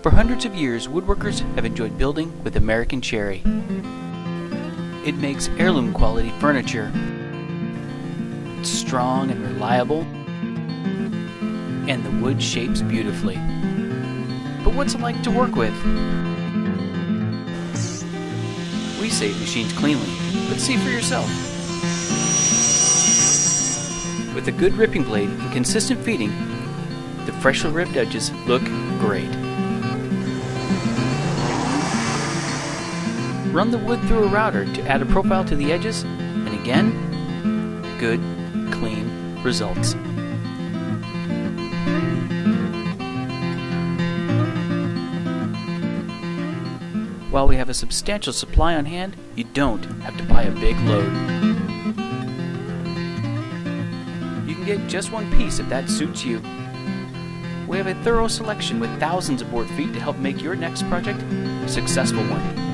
For hundreds of years, woodworkers have enjoyed building with American cherry. It makes heirloom quality furniture. It's strong and reliable, and the wood shapes beautifully. But what's it like to work with? We say it machines cleanly, but see for yourself. With a good ripping blade and consistent feeding, the freshly ripped edges look great. Run the wood through a router to add a profile to the edges, and again, good, clean results. While we have a substantial supply on hand, you don't have to buy a big load. You can get just one piece if that suits you. We have a thorough selection with thousands of board feet to help make your next project a successful one.